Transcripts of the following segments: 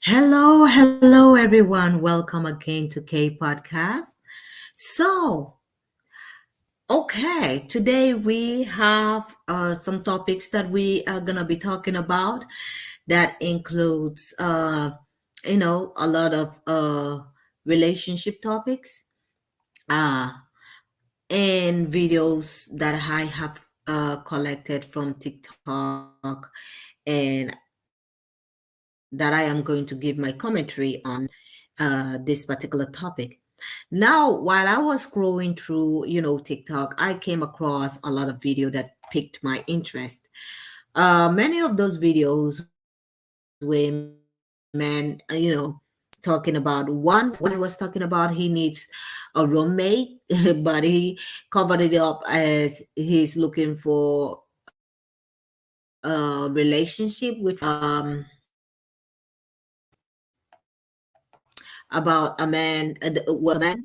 Hello, everyone. Welcome again to K Podcast. So, today we have some topics that we are gonna be talking about. That includes, a lot of relationship topics, uh, and videos that I have collected from TikTok, and that I am going to give my commentary on this particular topic. Now, while I was scrolling through, TikTok, I came across a lot of video that piqued my interest. Many of those videos were men, talking about one was talking about he needs a roommate, but he covered it up as he's looking for a relationship, which was about a man was a man,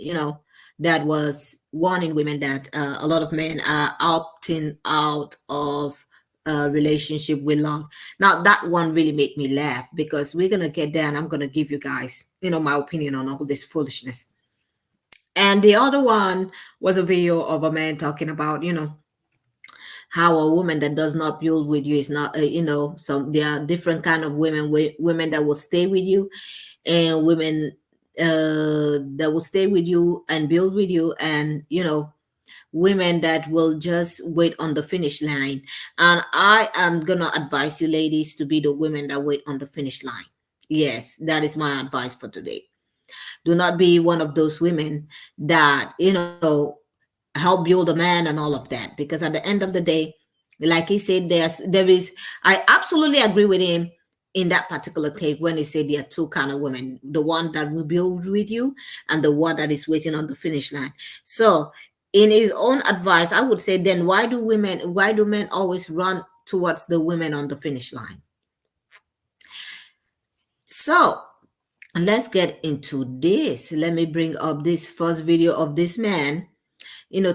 that was warning women that a lot of men are opting out of a relationship with love. Now that one really made me laugh because we're gonna get there, and I'm gonna give you guys, my opinion on all this foolishness. And the other one was a video of a man talking about, how a woman that does not build with you is not, some there are different kind of women that will stay with you, and women that will stay with you and build with you, and women that will just wait on the finish line. And I am gonna advise you ladies to be the women that wait on the finish line. Yes, that is my advice for today. Do not be one of those women that help build a man and all of that, because at the end of the day, like he said, there is I absolutely agree with him in that particular take when he said there are two kind of women: the one that will build with you and the one that is waiting on the finish line. So in his own advice, I would say, then why do men always run towards the women on the finish line? So let's get into this. Let me bring up this first video of this man,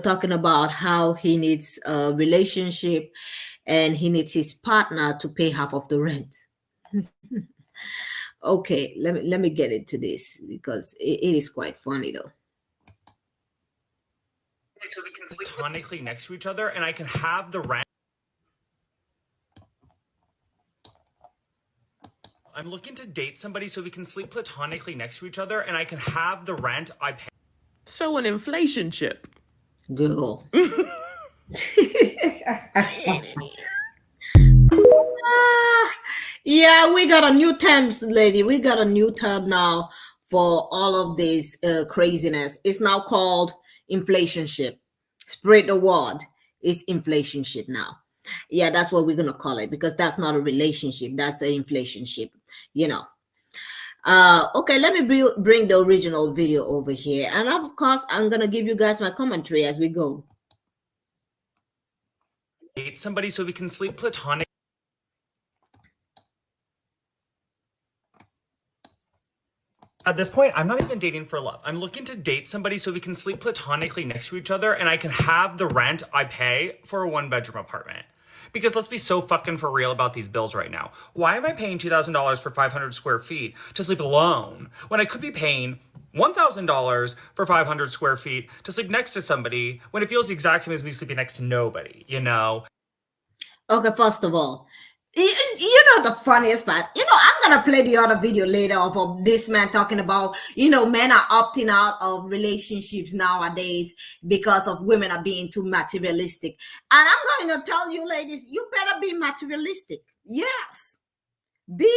talking about how he needs a relationship and he needs his partner to pay half of the rent. Okay, let me get into this because it is quite funny though. So we can sleep platonically next to each other, and I can have the rent. I'm looking to date somebody so we can sleep platonically next to each other, and I can have the rent I pay. So an inflationship. Girl. Yeah, we got a new term, lady. We got a new term now for all of this craziness. It's now called inflationship. Spread the word. It's inflationship now. Yeah, that's what we're gonna call it, because that's not a relationship. That's an inflationship. You know. Okay, let me bring the original video over here, and of course, I'm gonna give you guys my commentary as we go. Date somebody so we can sleep platonic. At this point, I'm not even dating for love. I'm looking to date somebody so we can sleep platonically next to each other, and I can have the rent I pay for a one-bedroom apartment. Because let's be so fucking for real about these bills right now. Why am I paying $2,000 for 500 square feet to sleep alone when I could be paying $1,000 for 500 square feet to sleep next to somebody when it feels the exact same as me sleeping next to nobody, you know? Okay, first of all, you know the funniest part. I'm gonna play the other video later of this man talking about men are opting out of relationships nowadays because of women are being too materialistic. And I'm going to tell you, ladies, you better be materialistic. Yes, be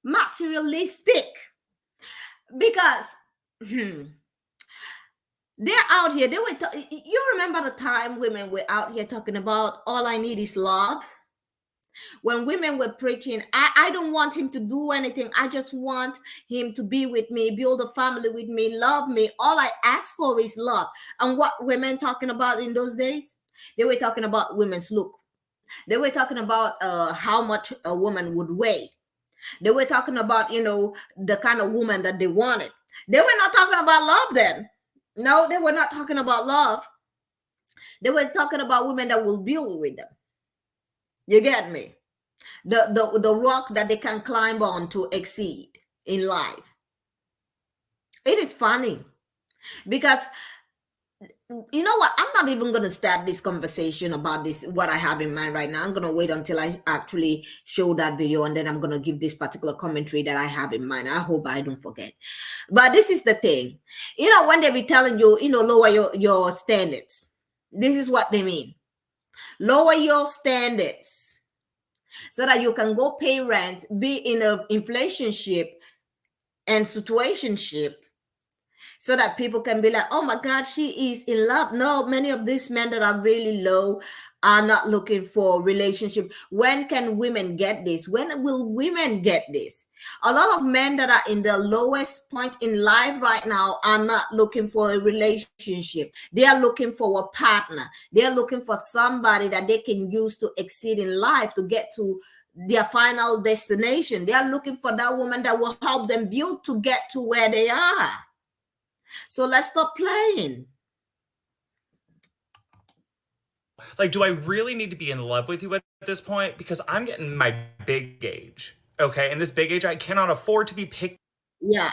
materialistic, because they're out here. You remember the time women were out here talking about all I need is love? When women were preaching, I don't want him to do anything. I just want him to be with me, build a family with me, love me. All I ask for is love. And what women talking about in those days? They were talking about women's look. They were talking about how much a woman would weigh. They were talking about, the kind of woman that they wanted. They were not talking about love then. No, they were not talking about love. They were talking about women that will build with them. You get me? The rock that they can climb on to exceed. in life. It is funny because you know what? I'm not even going to start this conversation about this, what I have in mind right now. I'm going to wait until I actually show that video, and then I'm going to give this particular commentary that I have in mind. I hope I don't forget. But this is the thing. When they be telling you, lower your standards, this is what they mean. Lower your standards so that you can go pay rent, be in a inflationship and situationship, so that people can be like, oh my God, she is in love. No, many of these men that are really low are not looking for relationship. When can women get this? When will women get this? A lot of men that are in the lowest point in life right now are not looking for a relationship. They are looking for a partner. They are looking for somebody that they can use to exceed in life, to get to their final destination. They are looking for that woman that will help them build to get to where they are. So let's stop playing. Like, do I really need to be in love with you at this point? Because I'm getting my big age. Okay. And this big age, I cannot afford to be picked. Yeah.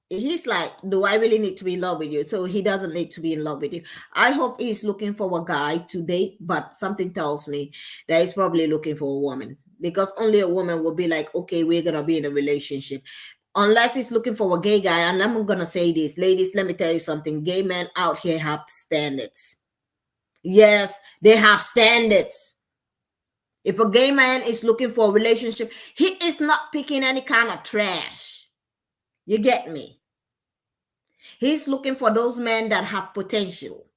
He's like, do I really need to be in love with you? So he doesn't need to be in love with you. I hope he's looking for a guy to date, but something tells me that he's probably looking for a woman, because only a woman will be like, okay, we're going to be in a relationship. Unless he's looking for a gay guy. And I'm going to say this, ladies, let me tell you something. Gay men out here have standards. Yes, they have standards. If a gay man is looking for a relationship, he is not picking any kind of trash. You get me? He's looking for those men that have potential.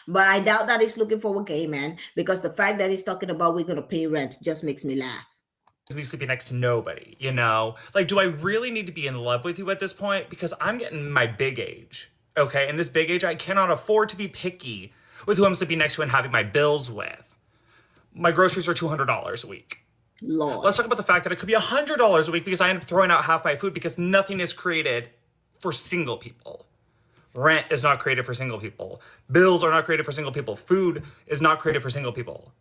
But I doubt that he's looking for a gay man, because the fact that he's talking about we're going to pay rent just makes me laugh. Me sleeping next to nobody, Like, do I really need to be in love with you at this point? Because I'm getting my big age. Okay. And this big age, I cannot afford to be picky with who I'm sleeping next to and having my bills with. My groceries are $200 a week. Lord. Let's talk about the fact that it could be $100 a week because I end up throwing out half my food, because nothing is created for single people. Rent is not created for single people. Bills are not created for single people. Food is not created for single people.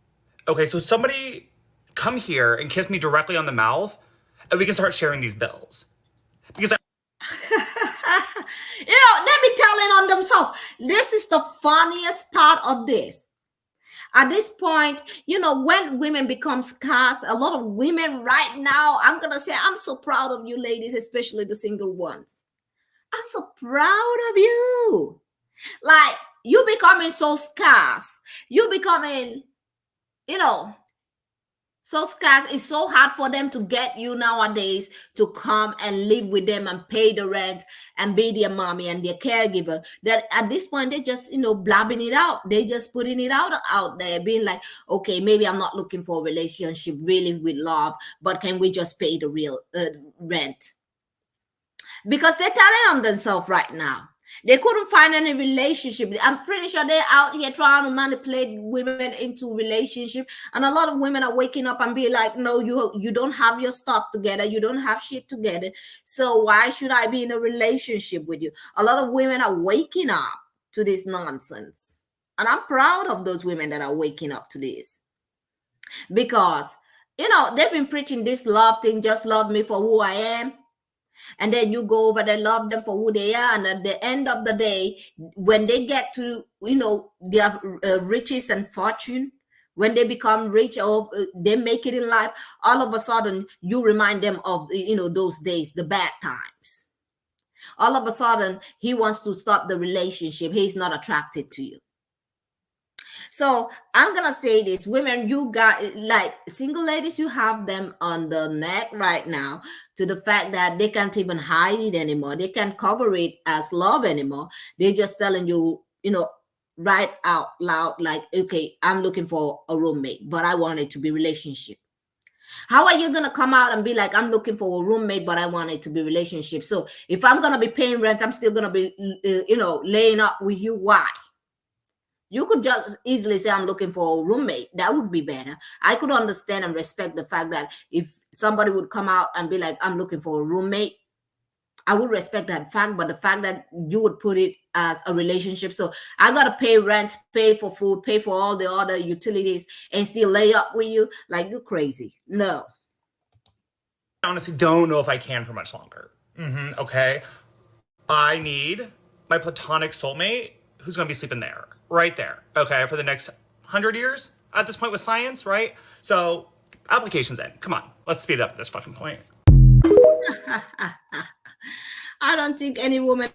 Okay, so somebody come here and kiss me directly on the mouth, and we can start sharing these bills. Because they be telling on themselves. This is the funniest part of this. At this point, when women become scarce, a lot of women right now, I'm going to say, I'm so proud of you ladies, especially the single ones. I'm so proud of you. Like, you becoming so scarce. You becoming, so scarce. It's so hard for them to get you nowadays to come and live with them and pay the rent and be their mommy and their caregiver, that at this point they just blabbing it out. They just putting it out there, being like, okay, maybe I'm not looking for a relationship really with love, but can we just pay the real rent? Because they're telling on themselves right now. They couldn't find any relationship. I'm pretty sure they're out here trying to manipulate women into relationship. And a lot of women are waking up and be like, no, you don't have your stuff together. You don't have shit together. So why should I be in a relationship with you? A lot of women are waking up to this nonsense. And I'm proud of those women that are waking up to this. Because, they've been preaching this love thing, just love me for who I am. And then you go over there, love them for who they are. And at the end of the day, when they get to, their riches and fortune, when they become rich or they make it in life, all of a sudden you remind them of, those days, the bad times. All of a sudden, he wants to stop the relationship. He's not attracted to you. So I'm going to say this, women, you got, like, single ladies, you have them on the neck right now to the fact that they can't even hide it anymore. They can't cover it as love anymore. They're just telling you, right out loud, like, okay, I'm looking for a roommate, but I want it to be relationship. How are you going to come out and be like, I'm looking for a roommate, but I want it to be relationship? So if I'm going to be paying rent, I'm still going to be, laying up with you. Why? You could just easily say, I'm looking for a roommate. That would be better. I could understand and respect the fact that if somebody would come out and be like, I'm looking for a roommate, I would respect that fact. But the fact that you would put it as a relationship, so I got to pay rent, pay for food, pay for all the other utilities, and still lay up with you, like, you're crazy. No. honestly don't know if I can for much longer. Okay. I need my platonic soulmate who's going to be sleeping there, right there. Okay. For the next 100 years at this point with science, right? So applications end. Come on. Let's speed up at this fucking point. I don't think any woman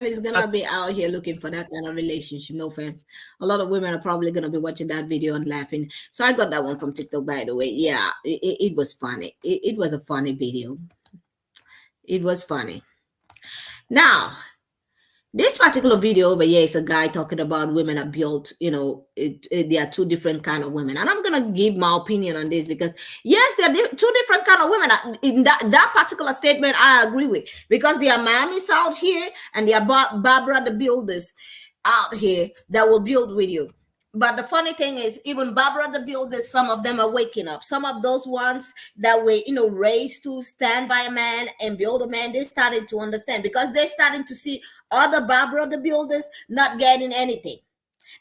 is gonna Uh, be out here looking for that kind of relationship. No offense. A lot of women are probably gonna be watching that video and laughing. So I got that one from TikTok, by the way. Yeah, it was funny. It was a funny video. It was funny. Now, this particular video over here is a guy talking about women are built, there are two different kind of women. And I'm going to give my opinion on this because, yes, there are two different kind of women. In that particular statement, I agree with. Because there are Miamis out here and there are Barbara the builders out here that will build with you. But the funny thing is, even Barbara the builders, some of them are waking up. Some of those ones that were, raised to stand by a man and build a man, they started to understand because they're starting to see other Barbara the builders not getting anything.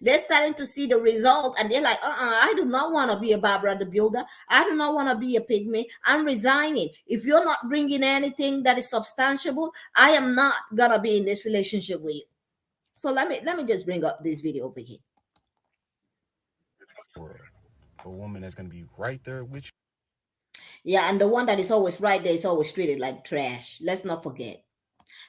They're starting to see the result and they're like, I do not want to be a Barbara the builder. I do not want to be a pygmy. I'm resigning. If you're not bringing anything that is substantiable, I am not going to be in this relationship with you. So let me just bring up this video over here. World. A woman that's going to be right there with you. Yeah, and the one that is always right there is always treated like trash. Let's not forget.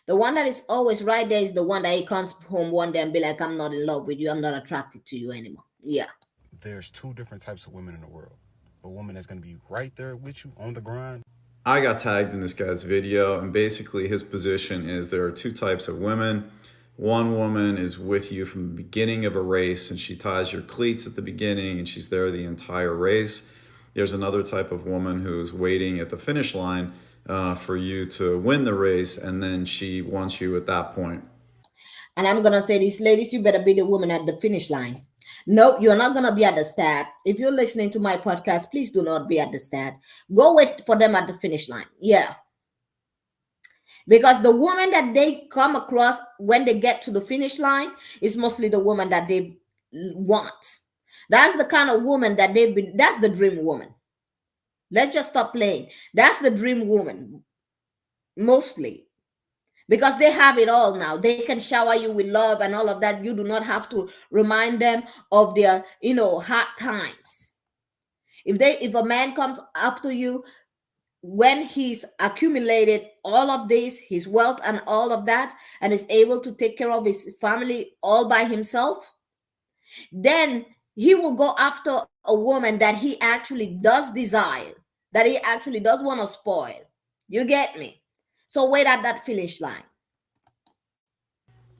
The one that is always right there is the one that he comes home one day and be like, I'm not in love with you. I'm not attracted to you anymore. Yeah. There's two different types of women in the world. A woman that's going to be right there with you on the grind. I got tagged in this guy's video, and basically his position is there are two types of women. One woman is with you from the beginning of a race, and she ties your cleats at the beginning, and she's there the entire race. There's another type of woman who's waiting at the finish line for you to win the race, and then she wants you at that point. And I'm going to say this, ladies, you better be the woman at the finish line. No, you're not going to be at the start. If you're listening to my podcast, please do not be at the start. Go wait for them at the finish line. Yeah. Because the woman that they come across when they get to the finish line is mostly the woman that they want. That's the kind of woman that that's the dream woman. Let's just stop playing. That's the dream woman, mostly. Because they have it all now. They can shower you with love and all of that. You do not have to remind them of their, hard times. If a man comes after you, when he's accumulated all of this, his wealth and all of that, and is able to take care of his family all by himself, then he will go after a woman that he actually does desire, that he actually does want to spoil. You get me? So wait at that finish line.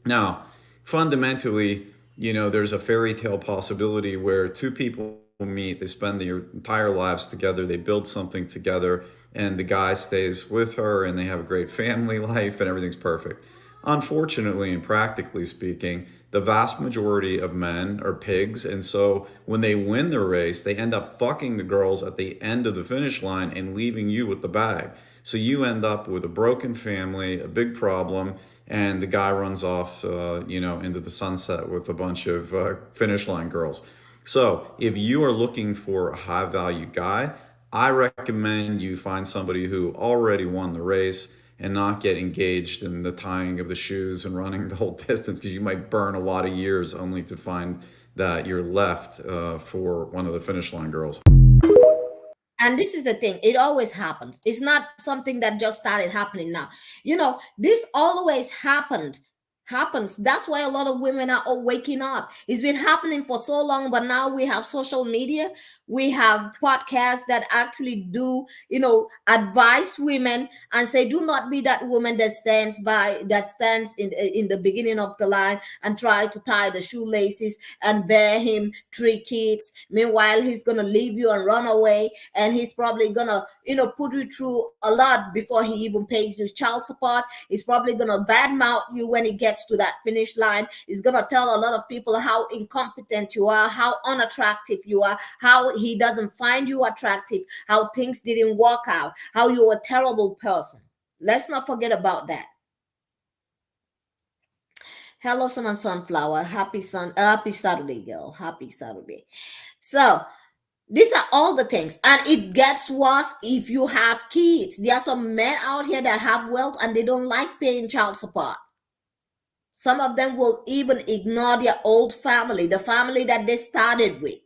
Now, fundamentally, there's a fairy tale possibility where two people meet, they spend their entire lives together, they build something together, and the guy stays with her and they have a great family life and everything's perfect. Unfortunately, and practically speaking, the vast majority of men are pigs, and so when they win the race, they end up fucking the girls at the end of the finish line and leaving you with the bag. So you end up with a broken family, a big problem, and the guy runs off, into the sunset with a bunch of finish line girls. So if you are looking for a high value guy, I recommend you find somebody who already won the race and not get engaged in the tying of the shoes and running the whole distance, because you might burn a lot of years only to find that you're left for one of the finish line girls. And this is the thing, it always happens. It's not something that just started happening now. This always happens. That's why a lot of women are all waking up. It's been happening for so long, but now we have social media. We have podcasts that actually do, advise women and say, do not be that woman that stands in the beginning of the line and try to tie the shoelaces and bear him 3 kids. Meanwhile, he's going to leave you and run away. And he's probably going to, put you through a lot before he even pays you child support. He's probably going to badmouth you when he gets to that finish line. He's going to tell a lot of people how incompetent you are, how unattractive you are, how he doesn't find you attractive, how things didn't work out, how you're a terrible person. Let's not forget about that. Hello, Sun and Sunflower. Happy Saturday, girl. Happy Saturday. So These are all the things. And it gets worse if you have kids. There are some men out here that have wealth and they don't like paying child support. Some of them will even ignore their old family, the family that they started with.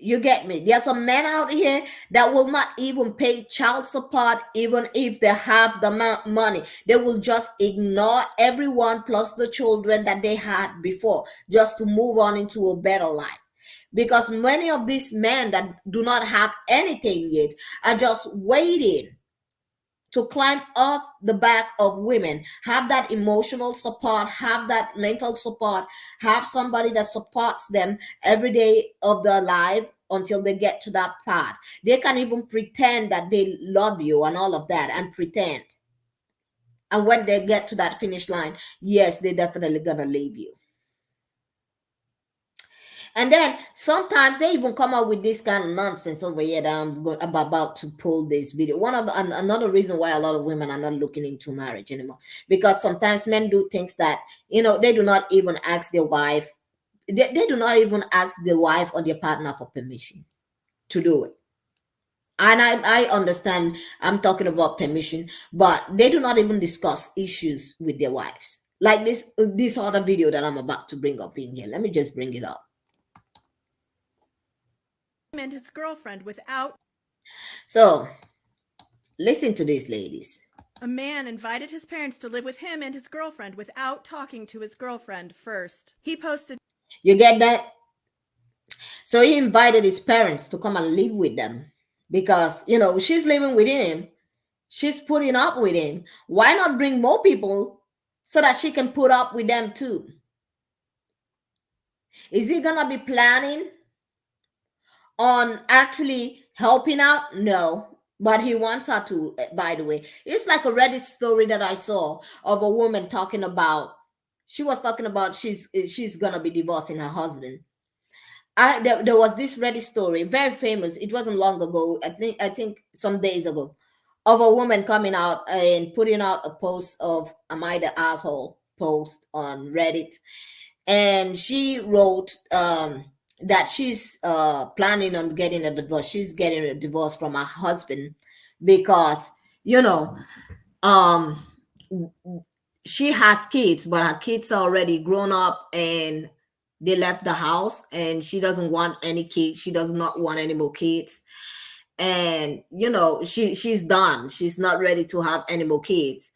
You get me? There are some men out here that will not even pay child support, even if they have the money. They will just ignore everyone plus the children that they had before, just to move on into a better life. Because many of these men that do not have anything yet are just waiting to climb off the back of women, have that emotional support, have that mental support, have somebody that supports them every day of their life until they get to that part. They can even pretend that they love you and all of that, and pretend. And when they get to that finish line, yes, they're definitely gonna leave you. And then sometimes they even come up with this kind of nonsense over here that I'm about to pull this video. Another reason why a lot of women are not looking into marriage anymore, because sometimes men do things that, they do not even ask their wife. They do not even ask the wife or their partner for permission to do it. And I understand I'm talking about permission, but they do not even discuss issues with their wives. Like this other video that I'm about to bring up in here. Let me just bring it up. And his girlfriend without. So, listen to this, ladies. A man invited his parents to live with him and his girlfriend without talking to his girlfriend first. He posted. You get that? So he invited his parents to come and live with them because, she's living with him. She's putting up with him. Why not bring more people so that she can put up with them too? Is he going to be planning on actually helping out? No. But he wants her to, by the way. It's like a Reddit story that I saw of a woman talking about, she was talking about she's going to be divorcing her husband. There was this Reddit story, very famous. It wasn't long ago. I think some days ago, of a woman coming out and putting out a post of "Am I the asshole?" post on Reddit, and she wrote that she's planning on getting a divorce. She's getting a divorce from her husband because um, she has kids, but her kids are already grown up and they left the house, and she doesn't want any kids. She does not want any more kids. And she's done. She's not ready to have any more kids.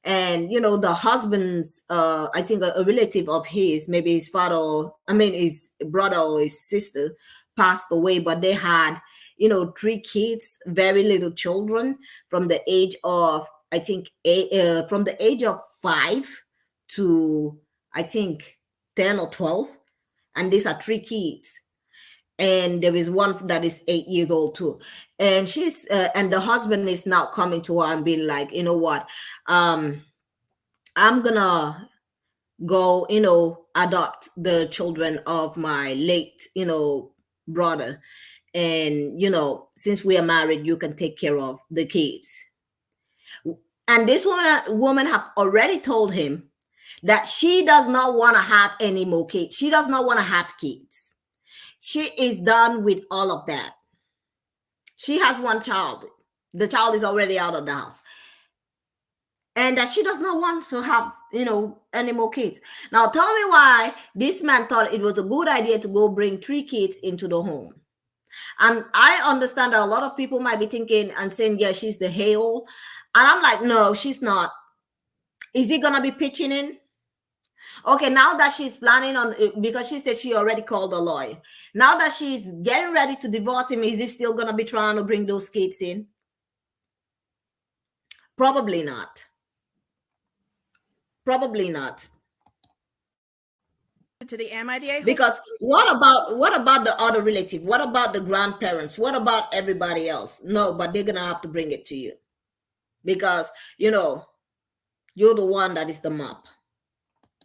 And the husband's I think a relative of his, maybe his father, his brother or his sister, passed away, but they had 3 kids, very little children, from the age of, I think, from the age of 5 to, I think, 10 or 12. And these are 3 kids, and there is one that is 8 years old too. And she's and the husband is now coming to her and being like, you know what, I'm gonna go adopt the children of my late brother, and since we are married, you can take care of the kids. And this woman have already told him that she does not want to have any more kids. She does not want to have kids. She is done with all of that. She has 1 child. The child is already out of the house. And that she does not want to have, any more kids. Now, tell me why this man thought it was a good idea to go bring 3 kids into the home. And I understand that a lot of people might be thinking and saying, yeah, she's the hale. And I'm like, no, she's not. Is he going to be pitching in? Okay, now that she's planning on, because she said she already called a lawyer. Now that she's getting ready to divorce him, is he still going to be trying to bring those kids in? Probably not. Probably not. To the Am I the A-hole? Because what about the other relative? What about the grandparents? What about everybody else? No, but they're going to have to bring it to you. Because, you're the one that is the mop.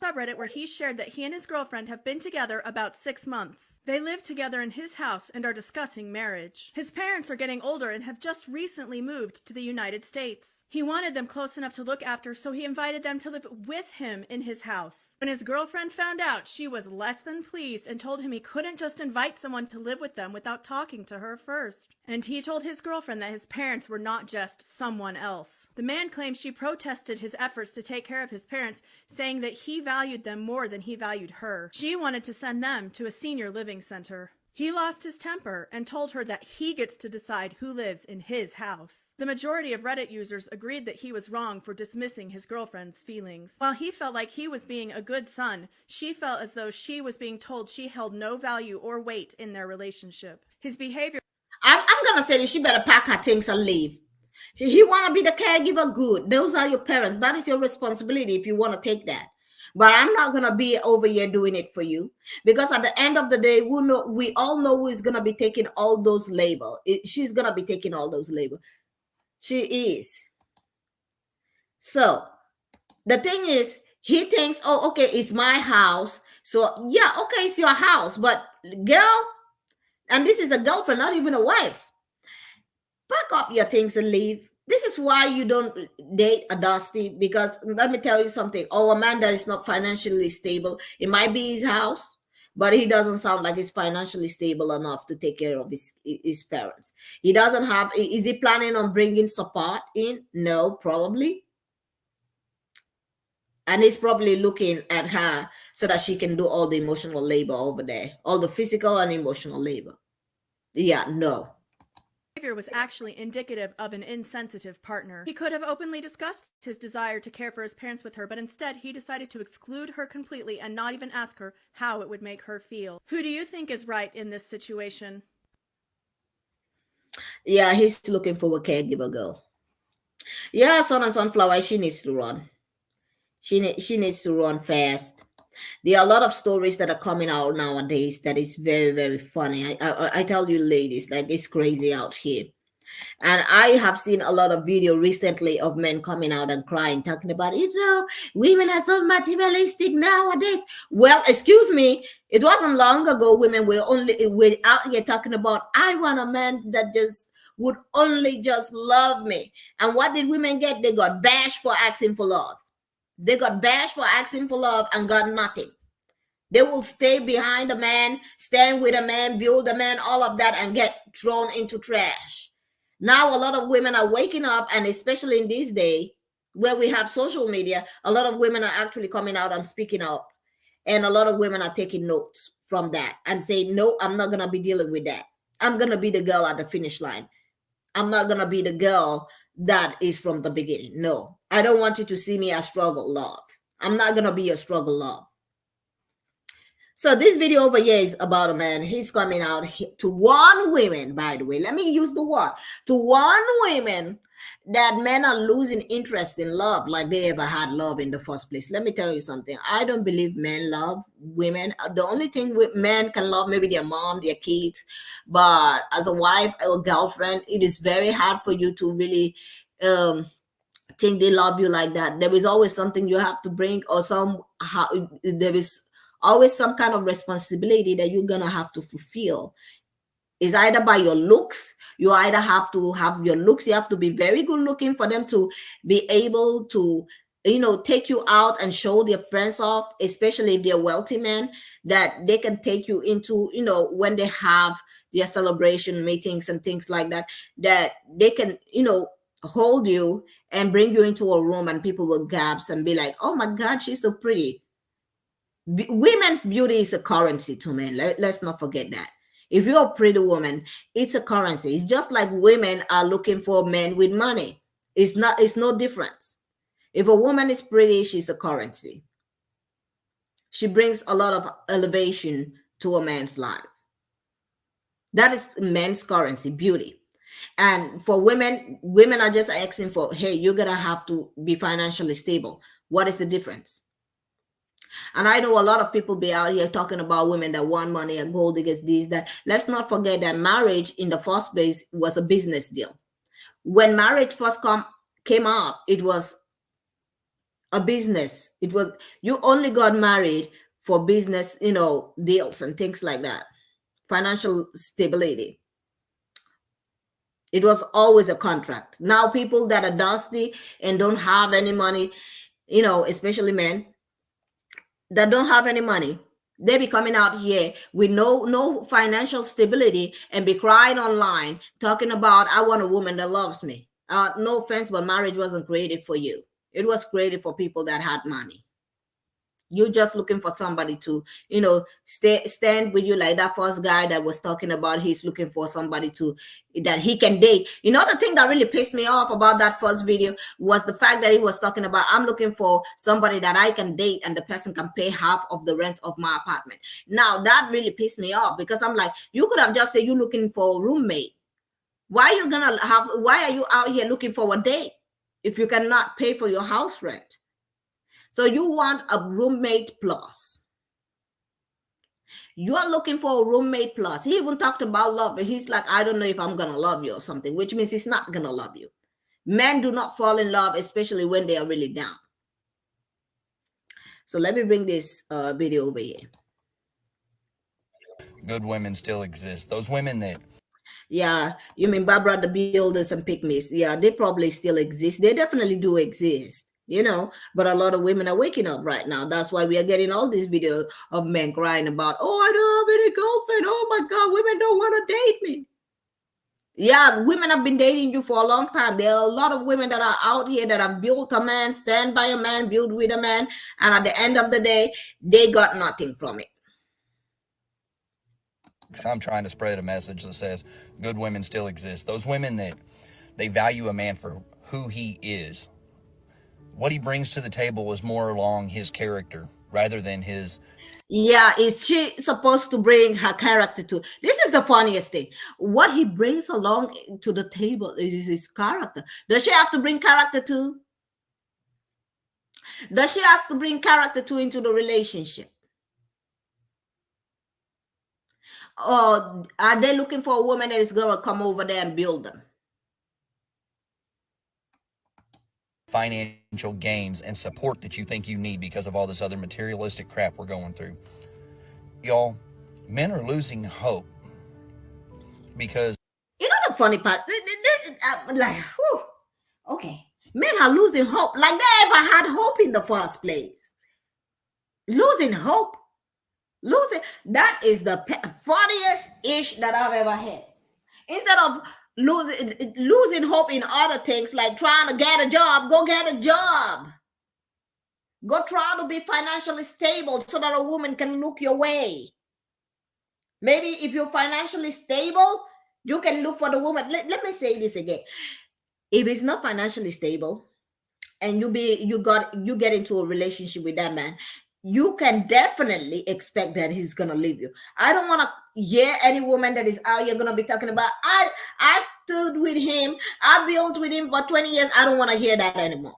subreddit where he shared that he and his girlfriend have been together about 6 months. They live together in his house and are discussing marriage. His parents are getting older and have just recently moved to the United States. He wanted them close enough to look after, so he invited them to live with him in his house. When his girlfriend found out, she was less than pleased and told him he couldn't just invite someone to live with them without talking to her first. And he told his girlfriend that his parents were not just someone else. The man claims she protested his efforts to take care of his parents, saying that he valued them more than he valued her. She wanted to send them to a senior living center. He lost his temper and told her that he gets to decide who lives in his house. The majority of Reddit users agreed that he was wrong for dismissing his girlfriend's feelings. While he felt like he was being a good son, she felt as though she was being told she held no value or weight in their relationship. His behavior... I'm gonna say that she better pack her things and leave. He want to be the caregiver, good. Those are your parents. That is your responsibility if you want to take that. But I'm not gonna be over here doing it for you, because at the end of the day, we all know who is gonna be taking all those labor. She's gonna be taking all those labor. She is. So the thing is, he thinks, oh, okay, it's my house. So yeah, okay, it's your house, but girl, and this is a girlfriend, not even a wife. Pack up your things and leave. This is why you don't date a Dusty, because let me tell you something. Oh, a man that is not financially stable, it might be his house, but he doesn't sound like he's financially stable enough to take care of his parents. He doesn't have, is he planning on bringing support in? No, probably. And he's probably looking at her so that she can do all the emotional labor over there, all the physical and emotional labor. Yeah, no. Was actually indicative of an insensitive partner. He could have openly discussed his desire to care for his parents with her, but instead he decided to exclude her completely and not even ask her how it would make her feel. Who do you think is right in this situation? Yeah, he's looking for a caregiver girl. Yeah, Son and Sunflower, she needs to run. She needs to run fast. There are a lot of stories that are coming out nowadays that is very, very funny. I tell you, ladies, like, it's crazy out here. And I have seen a lot of video recently of men coming out and crying, talking about, women are so materialistic nowadays. Well, excuse me, it wasn't long ago women were out here talking about, I want a man that just would only just love me. And what did women get? They got bashed for asking for love. They got bashed for asking for love and got nothing. They will stay behind a man, stand with a man, build a man, all of that, and get thrown into trash. Now a lot of women are waking up, and especially in this day where we have social media, a lot of women are actually coming out and speaking up. And a lot of women are taking notes from that and saying, no, I'm not going to be dealing with that. I'm going to be the girl at the finish line. I'm not going to be the girl that is from the beginning. No, I don't want you to see me as struggle love. I'm not going to be a struggle love. So this video over here is about a man. He's coming out to warn women, by the way. Let me use the word. To warn women that men are losing interest in love like they ever had love in the first place. Let me tell you something. I don't believe men love women. The only thing men can love maybe their mom, their kids. But as a wife or girlfriend, it is very hard for you to really think they love you like that. There is always something you have to bring, or there is always some kind of responsibility that you're gonna have to fulfill. It's either by your looks. You either have to have your looks. You have to be very good looking for them to be able to, take you out and show their friends off, especially if they're wealthy men, that they can take you into, when they have their celebration meetings and things like that, that they can, hold you and bring you into a room and people will gasp and be like, oh my God, she's so pretty. Women's beauty is a currency to men. Let's not forget that. If you're a pretty woman, it's a currency. It's just like women are looking for men with money. It's no difference. If a woman is pretty, she's a currency. She brings a lot of elevation to a man's life. That is men's currency, beauty. And for women are just asking for, hey, you're gonna have to be financially stable. What is the difference? And I know a lot of people be out here talking about women that want money and gold diggers, this, that. Let's not forget that marriage in the first place was a business deal. When marriage first came up, it was a business. It was, you only got married for business, deals and things like that, financial stability. It was always a contract. Now people that are dusty and don't have any money, especially men that don't have any money, they be coming out here with no financial stability and be crying online talking about, I want a woman that loves me. No offense, but marriage wasn't created for you. It was created for people that had money. You're just looking for somebody to, stand with you, like that first guy that was talking about. He's looking for somebody that he can date. The thing that really pissed me off about that first video was the fact that he was talking about, I'm looking for somebody that I can date and the person can pay half of the rent of my apartment. Now that really pissed me off, because I'm like, you could have just said you're looking for a roommate. Why are you out here looking for a date if you cannot pay for your house rent? So you want a roommate plus. You're looking for a roommate plus. He even talked about love. He's like, I don't know if I'm going to love you or something, which means he's not going to love you. Men do not fall in love, especially when they are really down. So let me bring this video over here. Good women still exist. Those women that... Yeah, you mean Barbara the Builders and Pygmies. Yeah, they probably still exist. They definitely do exist. But a lot of women are waking up right now. That's why we are getting all these videos of men crying about, oh, I don't have any girlfriend. Oh my God, women don't want to date me. Yeah, women have been dating you for a long time. There are a lot of women that are out here that have built a man, stand by a man, build with a man, and at the end of the day, they got nothing from it. I'm trying to spread a message that says good women still exist. Those women that they value a man for who he is. What he brings to the table is more along his character rather than his... Yeah, is she supposed to bring her character to? This is the funniest thing. What he brings along to the table is his character. Does she have to bring character too? Does she have to bring character too into the relationship? Or are they looking for a woman that is going to come over there and build them? Financial gains and support that you think you need because of all this other materialistic crap we're going through. Y'all, men are losing hope because... The funny part, okay, men are losing hope like they ever had hope in the first place. Losing hope. That is the funniest ish that I've ever had. Instead of losing hope in other things like trying to get a job, go get a job. Go try to be financially stable so that a woman can look your way. Maybe if you're financially stable, you can look for the woman. Let me say this again. If it's not financially stable and you get into a relationship with that man, you can definitely expect that he's gonna leave you. I don't want to hear any woman that is out here gonna be talking about, I stood with him, I built with him for 20 years. I don't want to hear that anymore.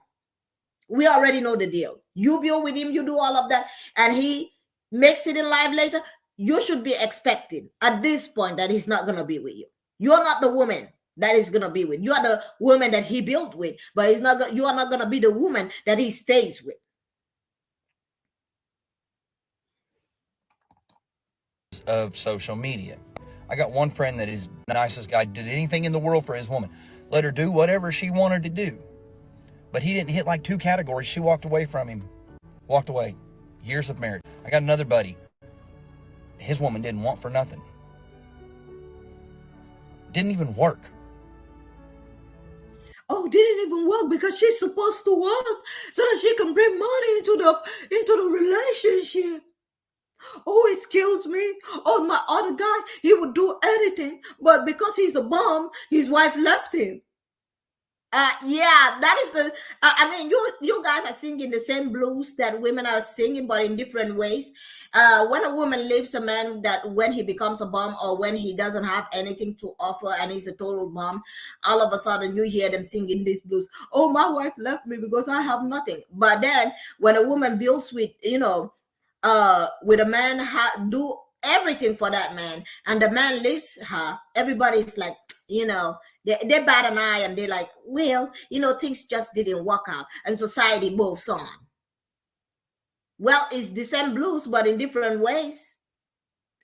We already know the deal. You build with him, you do all of that, and he makes it in life later. You should be expecting at this point that he's not gonna be with you. You're not the woman that is gonna be with. You are the woman that he built with, but you are not gonna be the woman that he stays with. Of social media. I got one friend that is the nicest guy, did anything in the world for his woman. Let her do whatever she wanted to do. But he didn't hit like 2 categories. She walked away from him. Walked away. Years of marriage. I got another buddy. His woman didn't want for nothing. Didn't even work. Oh, didn't even work because she's supposed to work so that she can bring money into the relationship. Oh, excuse me. Oh, my other guy, he would do anything, but because he's a bum, his wife left him. Yeah, that is the. I mean, you guys are singing the same blues that women are singing, but in different ways. When a woman leaves a man, that when he becomes a bum or when he doesn't have anything to offer and he's a total bum, all of a sudden you hear them singing these blues. Oh, my wife left me because I have nothing. But then when a woman builds with, with a man, do everything for that man, and the man leaves her, everybody's like, they bat an eye and they're like, well, things just didn't work out, and society moves on. Well, it's the same blues, but in different ways.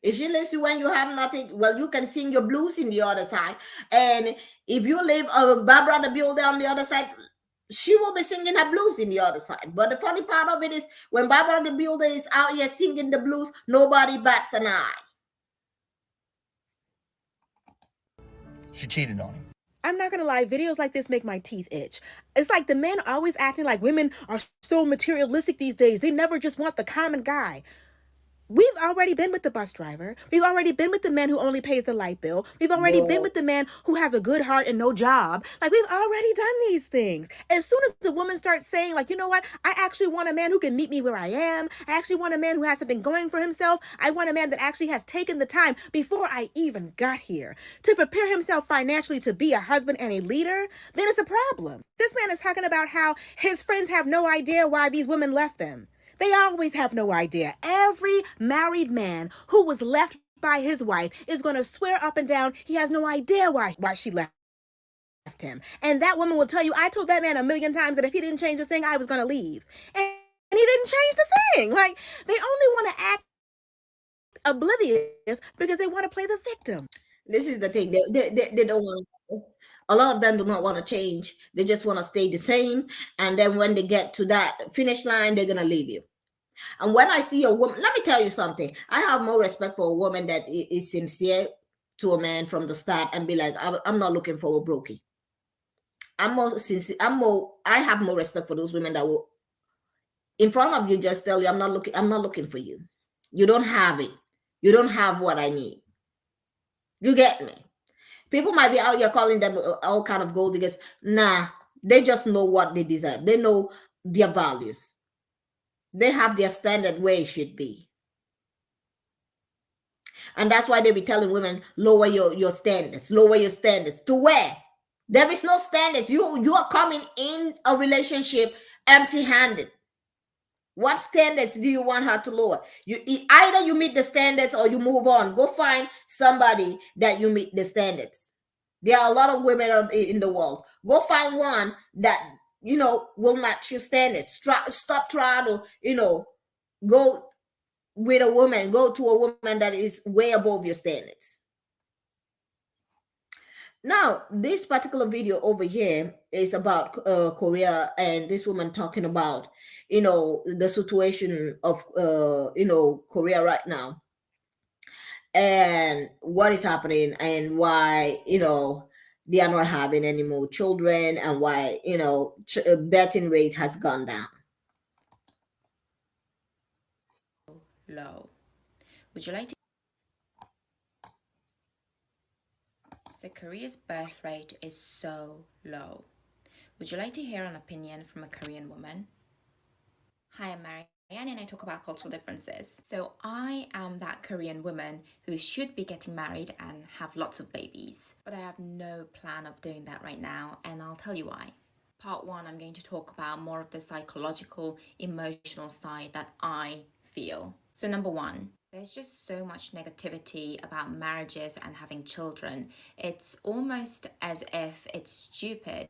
If she leaves you when you have nothing, well, you can sing your blues in the other side. And if you leave Barbara the Builder on the other side, she will be singing her blues in the other side. But the funny part of it is when Barbara the Builder is out here singing the blues, nobody bats an eye. She cheated on him. I'm not gonna lie, videos like this make my teeth itch. It's like the men always acting like women are so materialistic these days. They never just want the common guy. We've already been with the bus driver. We've already been with the man who only pays the light bill. We've already been with the man who has a good heart and no job. Like, we've already done these things. As soon as the woman starts saying, like, you know what? I actually want a man who can meet me where I am. I actually want a man who has something going for himself. I want a man that actually has taken the time before I even got here to prepare himself financially to be a husband and a leader, then it's a problem. This man is talking about how his friends have no idea why these women left them. They always have no idea. Every married man who was left by his wife is going to swear up and down he has no idea why she left him. And that woman will tell you, I told that man 1,000,000 times that if he didn't change the thing, I was going to leave. And he didn't change the thing. Like, they only want to act oblivious because they want to play the victim. This is the thing. They don't want to. A lot of them do not want to change. They just want to stay the same. And then when they get to that finish line, they're going to leave you. And when I see a woman, let me tell you something. I have more respect for a woman that is sincere to a man from the start and be like, I'm not looking for a brokey. I'm more sincere. I have more respect for those women that will, in front of you, just tell you, I'm not looking for you. You don't have it. You don't have what I need. You get me? People might be out here calling them all kind of gold diggers. Nah, they just know what they deserve. They know their values. They have their standard where it should be. And that's why they be telling women, lower your standards. Lower your standards. To where? There is no standards. You are coming in a relationship empty-handed. What standards do you want her to lower? Either you meet the standards or you move on. Go find somebody that you meet the standards. There are a lot of women in the world. Go find one that will match your standards. Stop trying to, go with a woman. Go to a woman that is way above your standards. Now, this particular video over here is about Korea, and this woman talking about, the situation of, Korea right now, and what is happening, and why, they are not having any more children, and why, birthing rate has gone down. Low. Would you like to? So Korea's birth rate is so low. Would you like to hear an opinion from a Korean woman? Hi, I'm Marianne and I talk about cultural differences. So I am that Korean woman who should be getting married and have lots of babies. But I have no plan of doing that right now, and I'll tell you why. Part 1, I'm going to talk about more of the psychological, emotional side that I feel. So number 1, there's just so much negativity about marriages and having children. It's almost as if it's stupid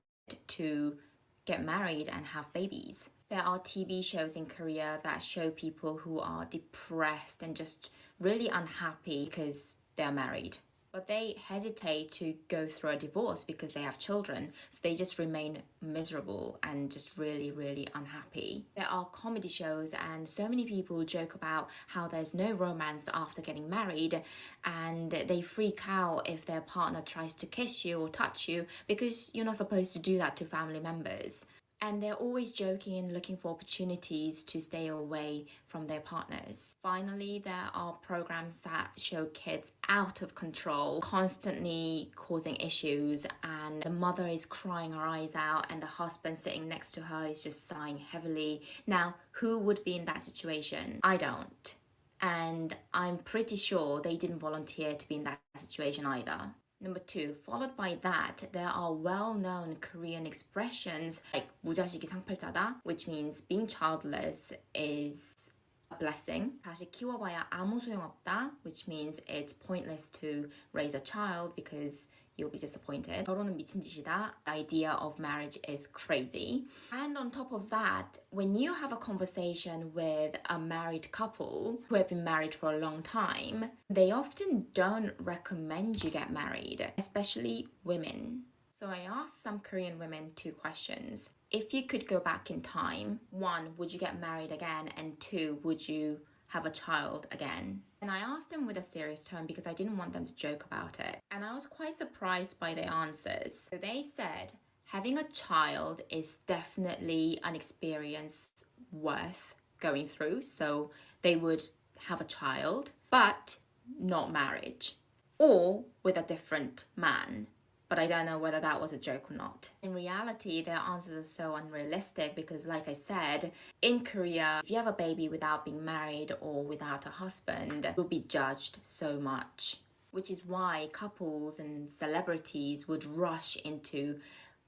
to get married and have babies. There are TV shows in Korea that show people who are depressed and just really unhappy because they're married. But they hesitate to go through a divorce because they have children. So they just remain miserable and just really, really unhappy. There are comedy shows and so many people joke about how there's no romance after getting married, and they freak out if their partner tries to kiss you or touch you because you're not supposed to do that to family members. And they're always joking and looking for opportunities to stay away from their partners. Finally, there are programs that show kids out of control, constantly causing issues, and the mother is crying her eyes out and the husband sitting next to her is just sighing heavily. Now, who would be in that situation? I don't. And I'm pretty sure they didn't volunteer to be in that situation either. Number 2, followed by that, there are well-known Korean expressions like 무자식이 상팔자다, which means being childless is a blessing. 다시 키워봐야 아무 소용없다, which means it's pointless to raise a child because you'll be disappointed. 결혼은 미친 짓이다. The idea of marriage is crazy. And on top of that, when you have a conversation with a married couple who have been married for a long time, they often don't recommend you get married, especially women. So I asked some Korean women 2 questions. If you could go back in time, 1, would you get married again? And 2, would you have a child again? And I asked them with a serious tone because I didn't want them to joke about it. And I was quite surprised by their answers. So they said, having a child is definitely an experience worth going through. So they would have a child, but not marriage, or with a different man. But I don't know whether that was a joke or not. In reality, their answers are so unrealistic because, like I said, in Korea, if you have a baby without being married or without a husband, you'll be judged so much. Which is why couples and celebrities would rush into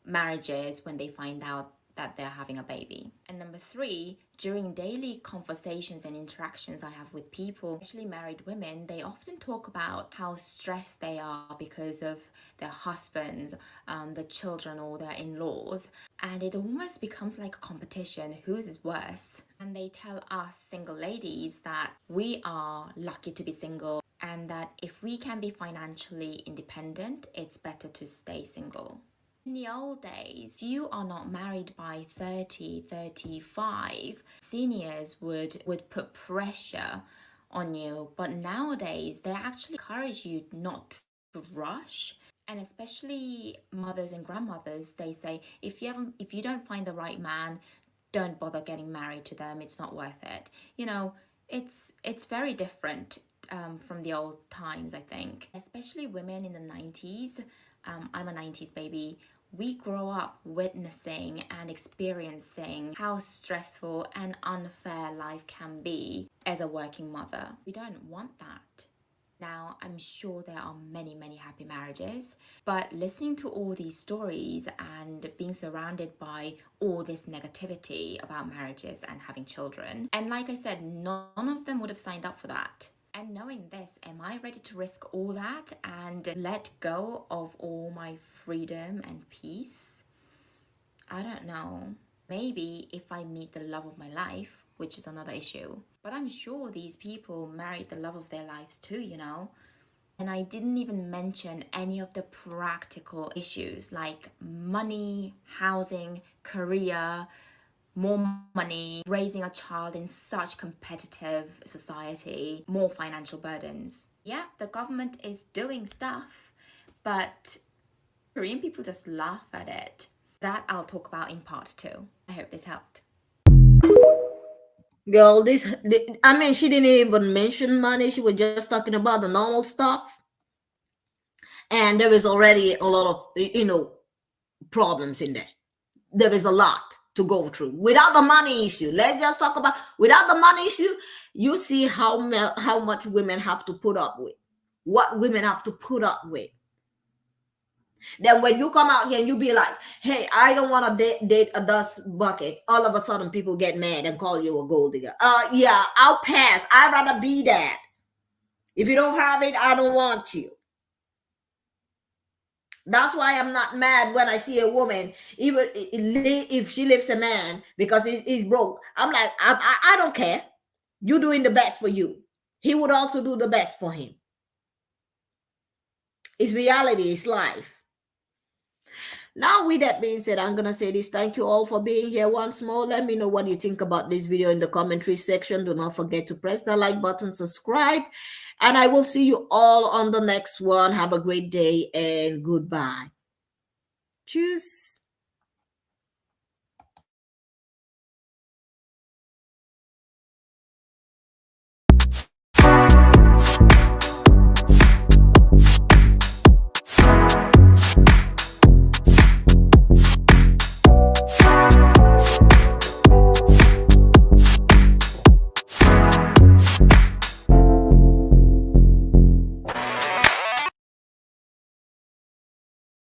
marriages when they find out that they're having a baby. And number 3, during daily conversations and interactions I have with people, especially married women, they often talk about how stressed they are because of their husbands, the children, or their in-laws. And it almost becomes like a competition, whose is worse. And they tell us single ladies that we are lucky to be single and that if we can be financially independent, it's better to stay single. In the old days, if you are not married by 30, 35, seniors would put pressure on you. But nowadays, they actually encourage you not to rush. And especially mothers and grandmothers, they say, if you don't find the right man, don't bother getting married to them. It's not worth it. You know, it's very different from the old times, I think. Especially women in the 90s. I'm a 90s baby. We grow up witnessing and experiencing how stressful and unfair life can be as a working mother. We don't want that. Now, I'm sure there are many, many happy marriages, but listening to all these stories and being surrounded by all this negativity about marriages and having children, and like I said, none of them would have signed up for that. And knowing this, am I ready to risk all that and let go of all my freedom and peace? I don't know. Maybe if I meet the love of my life, which is another issue. But I'm sure these people married the love of their lives too, you know? And I didn't even mention any of the practical issues like money, housing, career, more money, raising a child in such competitive society, more financial burdens. Yeah, the government is doing stuff, but Korean people just laugh at it. That I'll talk about in part 2. I hope this helped. Girl, I mean, she didn't even mention money. She was just talking about the normal stuff. And there is already a lot of, problems in there. There is a lot to go through. Without the money issue, let's just talk about, without the money issue, you see how much women have to put up with. What women have to put up with. Then when you come out here and you be like, hey, I don't want to date a dust bucket, all of a sudden people get mad and call you a gold digger. Yeah, I'll pass. I'd rather be that. If you don't have it, I don't want you. That's why I'm not mad when I see a woman, even if she leaves a man because he's broke. I'm like, I don't care. You're doing the best for you. He would also do the best for him. It's reality. It's life. Now, with that being said, I'm going to say this. Thank you all for being here once more. Let me know what you think about this video in the commentary section. Do not forget to press the like button, subscribe, and I will see you all on the next one. Have a great day and goodbye. Tschüss.